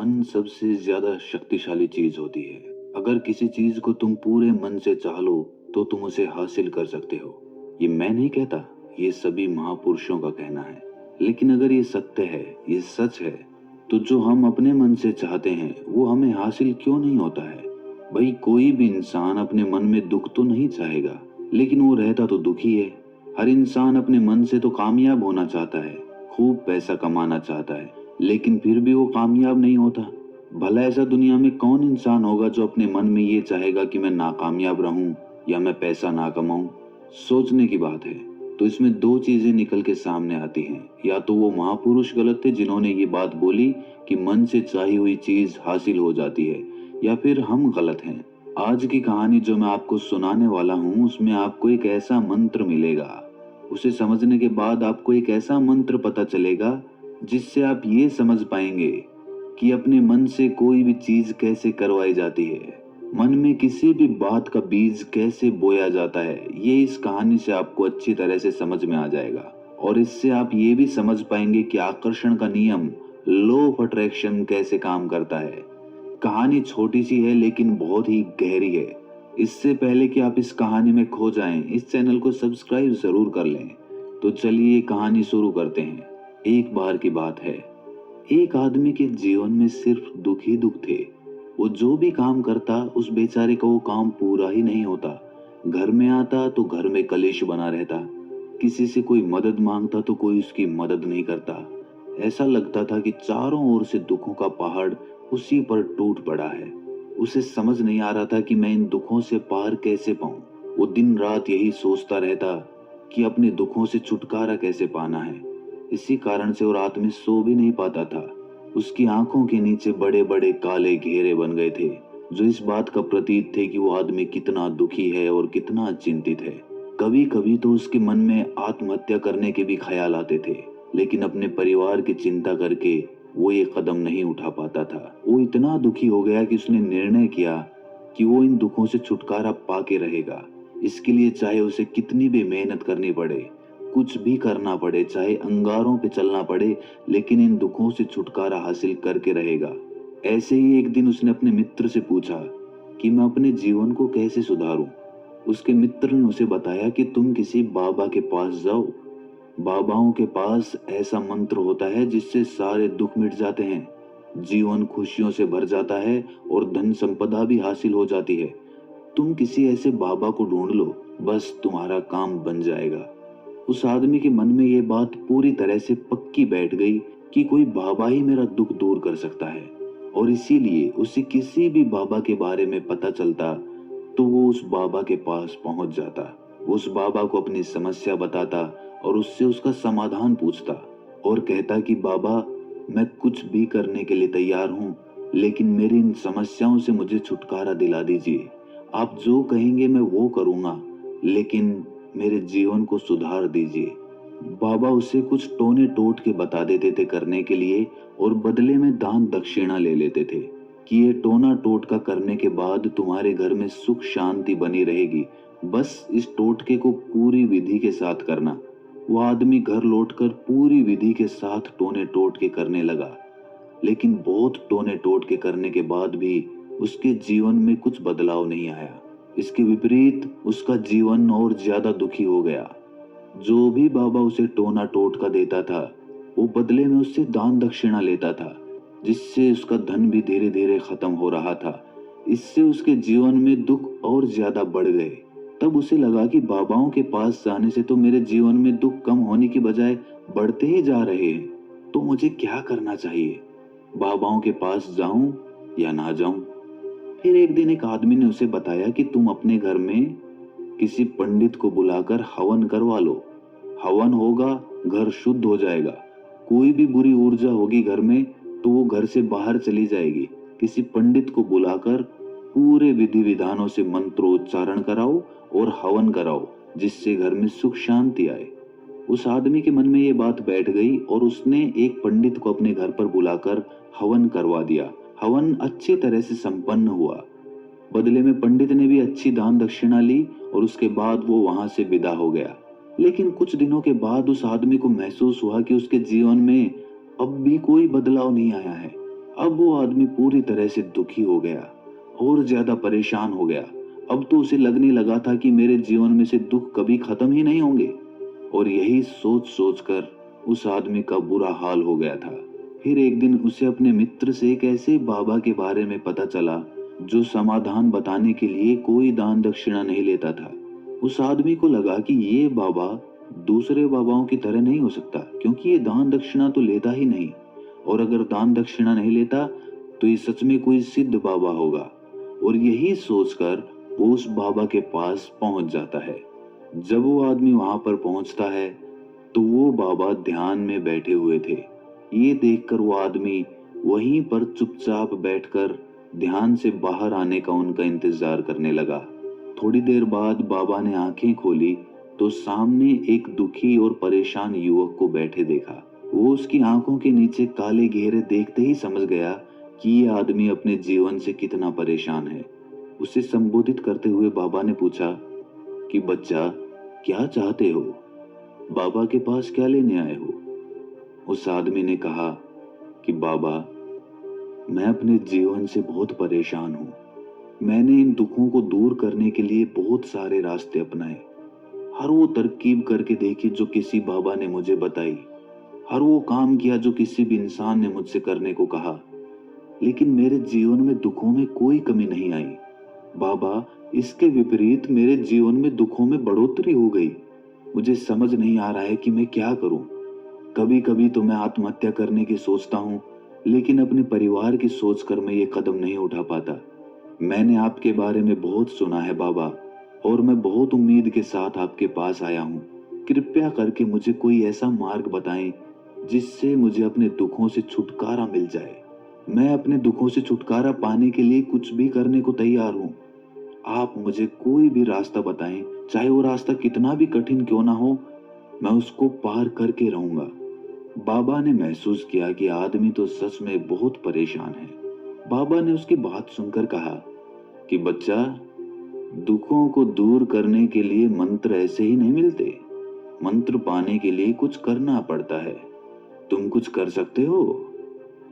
मन सबसे ज्यादा शक्तिशाली चीज होती है। अगर किसी चीज को तुम पूरे मन से चाह लो तो तुम उसे हासिल कर सकते हो। ये मैं नहीं कहता, ये सभी महापुरुषों का कहना है। लेकिन अगर ये सत्य है, ये सच है, तो जो हम अपने मन से चाहते हैं वो हमें हासिल क्यों नहीं होता है? भाई, कोई भी इंसान अपने मन में दुख तो नहीं चाहेगा, लेकिन वो रहता तो दुखी है। हर इंसान अपने मन से तो कामयाब होना चाहता है, खूब पैसा कमाना चाहता है, लेकिन फिर भी वो कामयाब नहीं होता। भला ऐसा दुनिया में कौन इंसान होगा जो अपने मन में ये चाहेगा कि मैं नाकामयाब रहूं या मैं पैसा ना कमाऊं? सोचने की बात है। तो इसमें दो चीजें निकल के सामने आती हैं। या तो वो महापुरुष गलत थे जिन्होंने ये बात बोली कि मन से चाही हुई चीज हासिल हो जाती है, या फिर हम गलत हैं। आज की कहानी जो मैं आपको सुनाने वाला हूँ उसमें आपको एक ऐसा मंत्र मिलेगा। उसे समझने के बाद आपको एक ऐसा मंत्र पता चलेगा जिससे आप ये समझ पाएंगे कि अपने मन से कोई भी चीज कैसे करवाई जाती है, मन में किसी भी बात का बीज कैसे बोया जाता है। ये इस कहानी से आपको अच्छी तरह से समझ में आ जाएगा, और इससे आप ये भी समझ पाएंगे कि आकर्षण का नियम, लॉ ऑफ अट्रैक्शन, कैसे काम करता है। कहानी छोटी सी है लेकिन बहुत ही गहरी है। इससे पहले कि आप इस कहानी में खो जाएं, इस चैनल को सब्सक्राइब जरूर कर लें। तो चलिए कहानी शुरू करते हैं। एक बार की बात है, एक आदमी के जीवन में सिर्फ दुख ही दुख थे। वो जो भी काम करता उस बेचारे का वो काम पूरा ही नहीं होता। घर में आता तो घर में कलेश बना रहता, किसी से कोई मदद मांगता तो कोई उसकी मदद नहीं करता। ऐसा लगता था कि चारों ओर से दुखों का पहाड़ उसी पर टूट पड़ा है। उसे समझ नहीं आ रहा था कि मैं इन दुखों से पार कैसे पाऊं। वो दिन रात यही सोचता रहता कि अपने दुखों से छुटकारा कैसे पाना है। इसी कारण से वो रात में सो भी नहीं पाता था। उसकी आंखों के नीचे बड़े बड़े काले घेरे बन गए थे, जो इस बात का प्रतीक थे कि वो आदमी कितना दुखी है और कितना चिंतित है। कभी कभी तो उसके मन में आत्महत्या करने के भी ख्याल आते थे, लेकिन अपने परिवार की चिंता करके वो ये कदम नहीं उठा पाता था। वो इतना दुखी हो गया कि उसने निर्णय किया कि वो इन दुखों से छुटकारा पाके रहेगा। इसके लिए चाहे उसे कितनी भी मेहनत करनी पड़े, कुछ भी करना पड़े, चाहे अंगारों पे चलना पड़े, लेकिन इन दुखों से छुटकारा हासिल करके रहेगा। ऐसे ही एक दिन उसने अपने मित्र से पूछा कि मैं अपने जीवन को कैसे सुधारूं। उसके मित्र ने उसे बताया कि तुम किसी बाबा के पास जाओ। बाबाओं के पास ऐसा मंत्र होता है जिससे सारे दुख मिट जाते हैं, जीवन खुशियों से भर जाता है और धन संपदा भी हासिल हो जाती है। तुम किसी ऐसे बाबा को ढूंढ लो, बस तुम्हारा काम बन जाएगा। उस आदमी के मन में ये बात पूरी तरह से पक्की बैठ गई कि कोई बाबा ही मेरा दुख दूर कर सकता है, और इसीलिए उसे किसी भी बाबा के बारे में पता चलता तो वो उस बाबा के पास पहुंच जाता। वो उस बाबा को अपनी समस्या बताता और उससे उसका समाधान पूछता, और कहता कि बाबा, मैं कुछ भी करने के लिए तैयार हूँ, लेकिन मेरी इन समस्याओं से मुझे छुटकारा दिला दीजिए। आप जो कहेंगे मैं वो करूँगा, लेकिन मेरे जीवन को सुधार दीजिए। बाबा उसे कुछ टोने टोट के बता देते थे करने के लिए, और बदले में दान दक्षिणा ले लेते थे कि ये टोना टोटका करने के बाद तुम्हारे घर में सुख शांति बनी रहेगी, बस इस टोटके को पूरी विधि के साथ करना। वो आदमी घर लौटकर पूरी विधि के साथ टोने टोटके करने लगा, लेकिन बहुत टोने टोटके करने के बाद भी उसके जीवन में कुछ बदलाव नहीं आया। इसके विपरीत उसका जीवन और ज्यादा दुखी हो गया। जो भी बाबा उसे टोना टोटका देता था, वो बदले में उससे दान दक्षिणा लेता था, जिससे उसका धन भी धीरे धीरे खत्म हो रहा था। इससे उसके जीवन में दुख और ज्यादा बढ़ गए। तब उसे लगा कि बाबाओं के पास जाने से तो मेरे जीवन में दुख कम होने की बजाय बढ़ते ही जा रहे हैं, तो मुझे क्या करना चाहिए? बाबाओं के पास जाऊं या ना जाऊं? फिर एक दिन एक आदमी ने उसे बताया कि तुम अपने घर में किसी पंडित को बुलाकर हवन करवा लो। हवन होगा, घर शुद्ध हो जाएगा। कोई भी बुरी ऊर्जा होगी घर में तो वो घर से बाहर चली जाएगी। किसी पंडित को बुलाकर पूरे विधि विधानों से मंत्रोच्चारण कराओ और हवन कराओ, जिससे घर में सुख शांति आए। उस आदमी के मन में ये बात बैठ गई और उसने एक पंडित को अपने घर पर बुलाकर हवन करवा दिया। हवन अच्छी तरह से संपन्न हुआ। बदले में पंडित ने भी अच्छी दान दक्षिणा ली और उसके बाद वो वहां से विदा हो गया। लेकिन कुछ दिनों के बाद उस आदमी को महसूस हुआ कि उसके जीवन में अब भी कोई बदलाव नहीं आया है। अब वो आदमी पूरी तरह से दुखी हो गया और ज्यादा परेशान हो गया। अब तो उसे लगने लगा था कि मेरे जीवन में से दुख कभी खत्म ही नहीं होंगे। और यही सोच सोच कर उस आदमी का बुरा हाल हो गया था। फिर एक दिन उसे अपने मित्र से एक ऐसे बाबा के बारे में पता चला जो समाधान बताने के लिए कोई दान दक्षिणा नहीं लेता था। उस आदमी को लगा कि ये बाबा दूसरे बाबाओं की तरह नहीं हो सकता, क्योंकि ये दान दक्षिणा तो लेता ही नहीं, और अगर दान दक्षिणा नहीं लेता तो ये सच में कोई सिद्ध बाबा होगा। और यही सोचकर वो उस बाबा के पास पहुंच जाता है। जब वो आदमी वहां पर पहुंचता है तो वो बाबा ध्यान में बैठे हुए थे। ये देखकर वो आदमी वहीं पर चुपचाप बैठकर ध्यान से बाहर आने का उनका इंतजार करने लगा। थोड़ी देर बाद बाबा ने आंखें खोली तो सामने एक दुखी और परेशान युवक को बैठे देखा। वो उसकी आंखों के नीचे काले घेरे देखते ही समझ गया कि ये आदमी अपने जीवन से कितना परेशान है। उसे संबोधित करते हुए बाबा ने पूछा कि बच्चा, क्या चाहते हो? बाबा के पास क्या लेने आए हो? उस आदमी ने कहा कि बाबा, मैं अपने जीवन से बहुत परेशान हूँ। मैंने इन दुखों को दूर करने के लिए बहुत सारे रास्ते अपनाए। हर वो तरकीब करके देखी जो किसी बाबा ने मुझे बताई। हर वो काम किया जो किसी भी इंसान ने मुझसे करने को कहा। लेकिन मेरे जीवन में दुखों में कोई कमी नहीं आई। बाबा, इसके विपरीत मेरे जीवन में दुखों में बढ़ोतरी हो गई। मुझे समझ नहीं आ रहा है कि मैं क्या करूं। कभी कभी तो मैं आत्महत्या करने की सोचता हूं, लेकिन अपने परिवार की सोचकर मैं ये कदम नहीं उठा पाता। मैंने आपके बारे में बहुत सुना है बाबा, और मैं बहुत उम्मीद के साथ आपके पास आया हूँ। कृपया करके मुझे कोई ऐसा मार्ग बताएं जिससे मुझे अपने दुखों से छुटकारा मिल जाए। मैं अपने दुखों से छुटकारा पाने के लिए कुछ भी करने को तैयार हूँ। आप मुझे कोई भी रास्ता बताएं, चाहे वो रास्ता कितना भी कठिन क्यों ना हो, मैं उसको पार करके रहूंगा। बाबा ने महसूस किया कि आदमी तो सच में बहुत परेशान है। बाबा ने उसकी बात सुनकर कहा कि बच्चा, दुखों को दूर करने के लिए मंत्र ऐसे ही नहीं मिलते। मंत्र पाने के लिए कुछ करना पड़ता है। तुम कुछ कर सकते हो?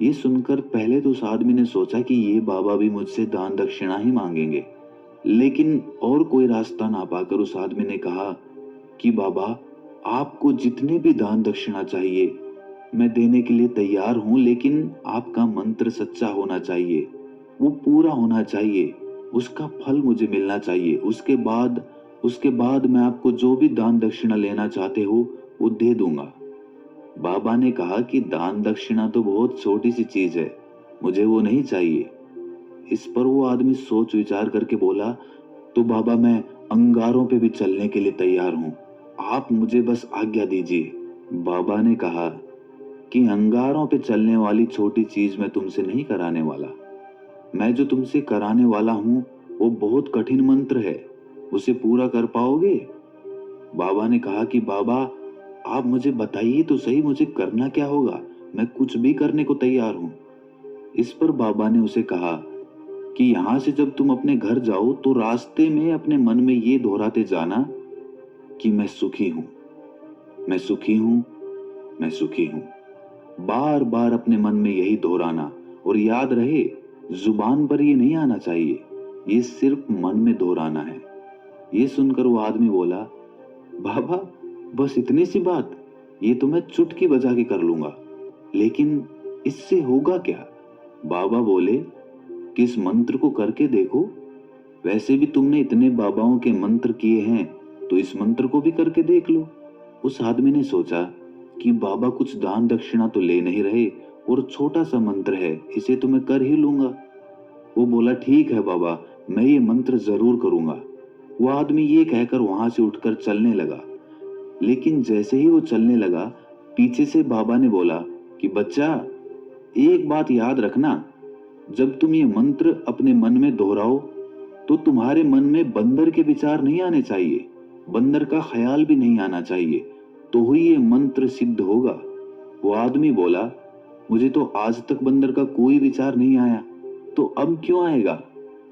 ये सुनकर पहले तो उस आदमी ने सोचा कि ये बाबा भी मुझसे दान दक्षिणा ही मांगेंगे, लेकिन और कोई रास्ता ना पाकर उस आदमी ने कहा कि बाबा, आपको जितने भी दान दक्षिणा चाहिए मैं देने के लिए तैयार हूं, लेकिन आपका मंत्र सच्चा होना चाहिए, वो पूरा होना चाहिए, उसका फल मुझे मिलना चाहिए। उसके बाद मैं आपको जो भी दान दक्षिणा लेना चाहते हो वो दे दूंगा। बाबा ने कहा कि दान दक्षिणा तो बहुत छोटी सी चीज है, मुझे वो नहीं चाहिए। इस पर वो आदमी सोच विचार करके बोला, तो बाबा, मैं अंगारों पे भी चलने के लिए तैयार हूँ, आप मुझे बस आज्ञा दीजिए। बाबा ने कहा कि अंगारों पे चलने वाली छोटी चीज मैं तुमसे नहीं कराने वाला। मैं जो तुमसे कराने वाला हूँ वो बहुत कठिन मंत्र है, उसे पूरा कर पाओगे? बाबा ने कहा कि बाबा, आप मुझे बताइए तो सही, मुझे करना क्या होगा, मैं कुछ भी करने को तैयार हूँ। इस पर बाबा ने उसे कहा कि यहाँ से जब तुम अपने घर जाओ तो रास्ते में अपने मन में ये दोहराते जाना कि मैं सुखी हूँ, मैं सुखी हूँ, मैं सुखी हूँ। बार बार अपने मन में यही दोहराना, और याद रहे, जुबान पर ये नहीं आना चाहिए, ये सिर्फ मन में दोहराना है। ये सुनकर वो आदमी बोला, बाबा, बस इतनी सी बात, ये तो मैं चुटकी बजा के कर लूंगा, लेकिन इससे होगा क्या? बाबा बोले कि इस मंत्र को करके देखो, वैसे भी तुमने इतने बाबाओं के मंत्र किए हैं, तो इस मंत्र को भी करके देख लो। उस आदमी ने सोचा कि बाबा कुछ दान दक्षिणा तो ले नहीं रहे, और छोटा सा मंत्र है, इसे तो मैं कर ही लूंगा। वो बोला, ठीक है बाबा, मैं ये मंत्र जरूर करूंगा। वो आदमी ये कहकर वहां से उठकर चलने लगा। लेकिन जैसे ही वो चलने लगा, पीछे से बाबा ने बोला कि बच्चा, एक बात याद रखना, जब तुम ये मंत्र अपने मन में दोहराओ तो तुम्हारे मन में बंदर के विचार नहीं आने चाहिए, बंदर का ख्याल भी नहीं आना चाहिए, तो ही ये मंत्र सिद्ध होगा। वो आदमी बोला, मुझे तो आज तक बंदर का कोई विचार नहीं आया, तो अब क्यों आएगा?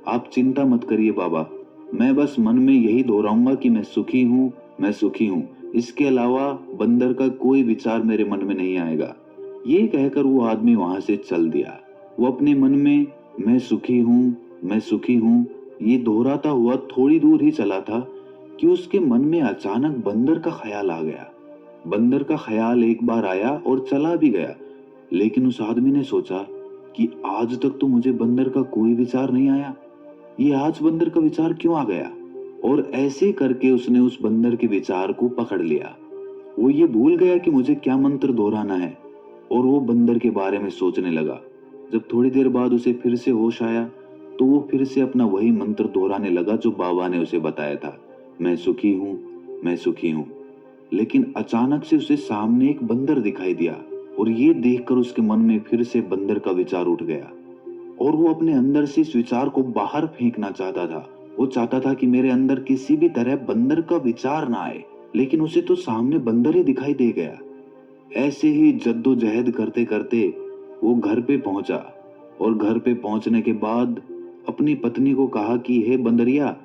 आप चिंता मत करिए बाबा, मैं बस मन में यही दोहराऊंगा कि मैं सुखी हूँ, मैं सुखी हूँ। इसके अलावा बंदर का कोई विचार मेरे मन में नहीं आएगा। ये कहकर वो आदमी वहां से चल दिया। वो अपने मन में मैं सुखी हूँ, मैं सुखी हूँ ये दोहराता हुआ थोड़ी दूर ही चला था कि उसके मन में अचानक बंदर का ख्याल आ गया। बंदर का ख्याल एक बार आया और चला भी गया, लेकिन उस आदमी ने सोचा कि आज तक तो मुझे बंदर का कोई विचार नहीं आया, ये आज बंदर का विचार क्यों आ गया? और ऐसे करके उसने उस बंदर के विचार को पकड़ लिया। वो ये भूल गया कि मुझे क्या मंत्र दोहराना है और वो बंदर के बारे में सोचने लगा। जब थोड़ी देर बाद उसे फिर से होश आया तो वो फिर से अपना वही मंत्र दोहराने लगा जो बाबा ने उसे बताया था, मैं सुखी हूँ, मैं सुखी हूँ। लेकिन अचानक से उसे सामने एक बंदर दिखाई दिया और ये देखकर उसके मन में फिर से बंदर का विचार उठ गया और वो अपने अंदर से इस विचार को बाहर फेंकना चाहता था। वो चाहता था कि मेरे अंदर किसी भी तरह बंदर का विचार ना आए, लेकिन उसे तो सामने बंदर ही दिखाई दे गया। ऐसे ही जद्दोजहद करते करते वो घर पे पहुंचा और घर पे पहुंचने के बाद अपनी पत्नी को कहा कि हे बंदरिया,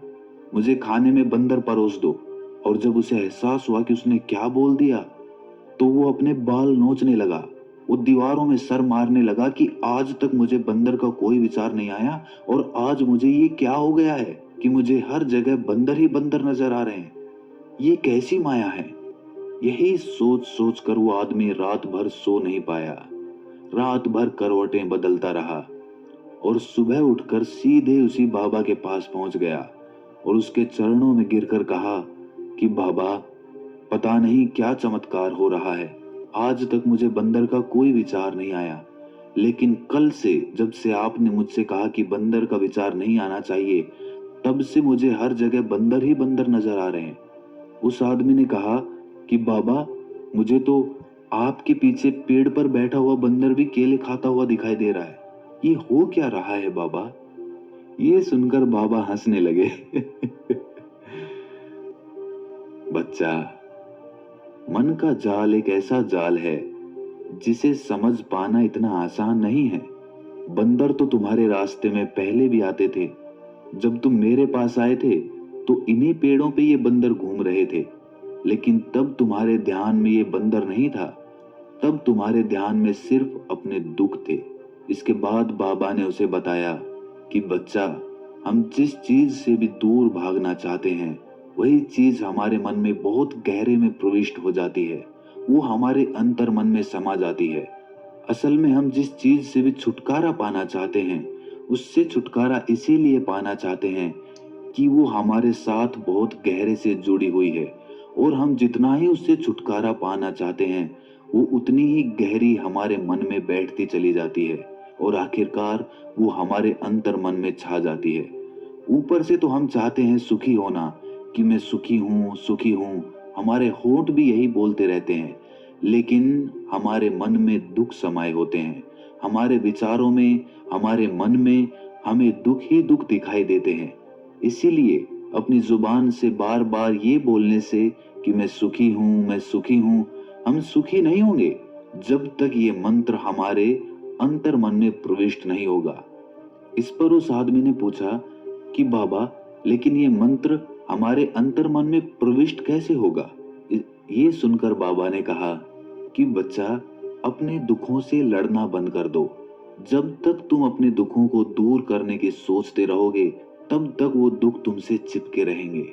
मुझे खाने में बंदर परोस दो। और जब उसे एहसास हुआ कि उसने क्या बोल दिया तो वो अपने बाल नोचने लगा। वो दीवारों में सर मारने लगा कि आज तक मुझे बंदर का कोई विचार नहीं आया और आज मुझे ये क्या हो गया है कि मुझे हर जगह बंदर ही बंदर नजर आ रहे हैं। ये कैसी माया है? यही सोच सोच कर वो आदमी रात भर सो नहीं पाया। रात भर करवटें बदलता रहा और सुबह उठकर सीधे उसी बाबा के पास पहुंच गया और उसके चरणों में गिरकर कहा कि बाबा, पता नहीं क्या चमत्कार हो रहा है, आज तक मुझे बंदर का कोई विचार नहीं आया, लेकिन कल से जब से आपने मुझसे कहा कि बंदर का विचार नहीं आना चाहिए, तब से मुझे हर जगह बंदर ही बंदर नजर आ रहे हैं। उस आदमी ने कहा कि बाबा, मुझे तो आपके पीछे पेड़ पर बैठा हुआ बंदर भी केले खाता हुआ दिखाई दे रहा है, ये हो क्या रहा है बाबा? ये सुनकर बाबा हंसने लगे। बच्चा, मन का जाल एक ऐसा जाल है जिसे समझ पाना इतना आसान नहीं है। बंदर तो तुम्हारे रास्ते में पहले भी आते थे। जब तुम मेरे पास आए थे तो इन्हीं पेड़ों पे ये बंदर घूम रहे थे, लेकिन तब तुम्हारे ध्यान में ये बंदर नहीं था। तब तुम्हारे ध्यान में सिर्फ अपने दुख थे। इसके बाद बाबा ने उसे बताया कि बच्चा, हम जिस चीज से भी दूर भागना चाहते हैं वही चीज हमारे मन में बहुत गहरे में प्रविष्ट हो जाती है, वो हमारे अंतर मन में समा जाती है। असल में हम जिस चीज से भी छुटकारा पाना चाहते हैं उससे छुटकारा इसीलिए पाना चाहते हैं कि वो हमारे साथ बहुत गहरे से जुड़ी हुई है और हम जितना ही उससे छुटकारा पाना चाहते हैं वो उतनी ही गहरी हमारे मन में बैठती चली जाती है और आखिरकार वो हमारे अंतर मन में छा जाती है। ऊपर से तो हम चाहते हैं सुखी होना कि मैं सुखी हूँ, सुखी हूँ, हमारे होंठ भी यही बोलते रहते हैं, लेकिन हमारे मन में दुख समाये होते हैं। हमारे विचारों में, हमारे मन में हमें दुख ही दुख दिखाई देते हैं। इसीलिए अपनी जुबान से बार बार ये बोलने से कि मैं सुखी हूँ, मैं सुखी हूँ, हम सुखी नहीं होंगे जब तक ये मंत्र हमारे अंतर मन में प्रविष्ट नहीं होगा। इस पर उस आदमी ने पूछा कि बाबा, लेकिन ये मंत्र हमारे अंतर मन में प्रविष्ट कैसे होगा? ये सुनकर बाबा ने कहा कि बच्चा, अपने दुखों से लड़ना बंद कर दो। जब तक तुम अपने दुखों को दूर करने की सोचते रहोगे तब तक वो दुख तुमसे चिपके रहेंगे,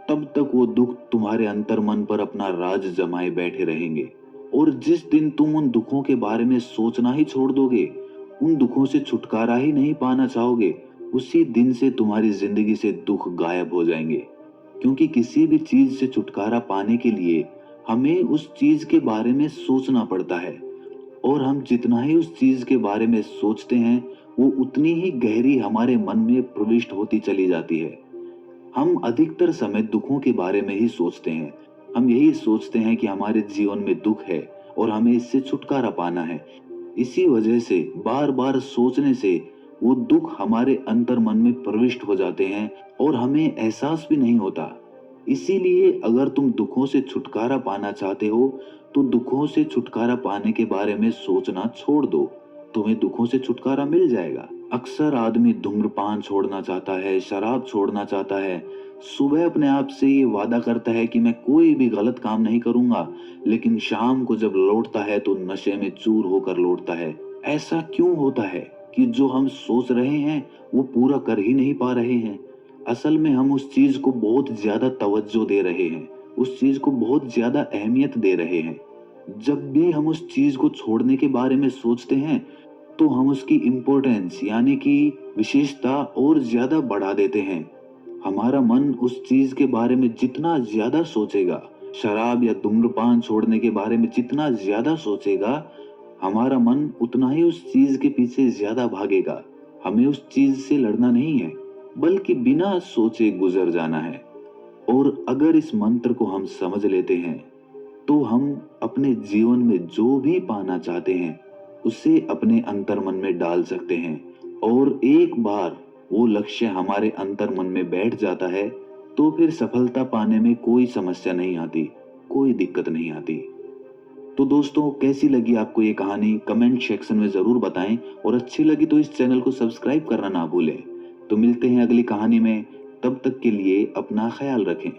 तब तक वो दुख तुम्हारे अंतर मन पर अपना राज जमाए बैठे रहेंगे। और जिस दिन तुम उन दुखों के बारे में सोचना ही छोड़ दोगे, उन दुखों से छुटकारा ही नहीं पाना चाहोगे, उसी दिन से तुम्हारी जिंदगी से दुख गायब हो जाएंगे। क्योंकि किसी भी चीज से छुटकारा पाने के लिए हमें उस चीज के बारे में सोचना पड़ता है और हम जितना ही उस चीज के बारे में सोचते हैं वो उतनी ही गहरी हमारे मन में प्रविष्ट होती चली जाती है। हम अधिकतर समय दुखों के बारे में ही सोचते हैं। हम यही सोचते हैं कि हमारे जीवन में दुख है और हमें इससे छुटकारा पाना है। इसी वजह से बार बार सोचने से वो दुख हमारे अंतर मन में प्रविष्ट हो जाते हैं और हमें एहसास भी नहीं होता। इसीलिए अगर तुम दुखों से छुटकारा पाना चाहते हो तो दुखों से छुटकारा पाने के बारे में सोचना छोड़ दो, तुम्हें दुखों से छुटकारा मिल जाएगा। अक्सर आदमी धूम्रपान छोड़ना चाहता है, शराब छोड़ना चाहता है, सुबह अपने आप से ये वादा करता है कि मैं कोई भी गलत काम नहीं करूंगा, लेकिन शाम को जब लौटता है तो नशे में चूर होकर लौटता है। ऐसा क्यों होता है? कि जो हम सोच रहे हैं वो पूरा कर ही नहीं पा रहे हैं। असल में हम उस चीज को बहुत ज्यादा तवज्जो दे रहे हैं, उस चीज को बहुत ज्यादा अहमियत दे रहे हैं। जब भी हम उस चीज को छोड़ने के बारे में सोचते हैं तो हम उसकी इम्पोर्टेंस यानी कि विशेषता और ज्यादा बढ़ा देते हैं। हमारा मन उस चीज के बारे में जितना ज्यादा सोचेगा, शराब या धूम्रपान छोड़ने के बारे में जितना ज्यादा सोचेगा, हमारा मन उतना ही उस चीज के पीछे ज्यादा भागेगा। हमें उस चीज से लड़ना नहीं है, बल्कि बिना सोचे गुजर जाना है। और अगर इस मंत्र को हम समझ लेते हैं तो हम अपने जीवन में जो भी पाना चाहते हैं उसे अपने अंतर मन में डाल सकते हैं। और एक बार वो लक्ष्य हमारे अंतर मन में बैठ जाता है तो फिर सफलता पाने में कोई समस्या नहीं आती, कोई दिक्कत नहीं आती। तो दोस्तों, कैसी लगी आपको ये कहानी कमेंट सेक्शन में जरूर बताएं, और अच्छी लगी तो इस चैनल को सब्सक्राइब करना ना भूलें। तो मिलते हैं अगली कहानी में, तब तक के लिए अपना ख्याल रखें।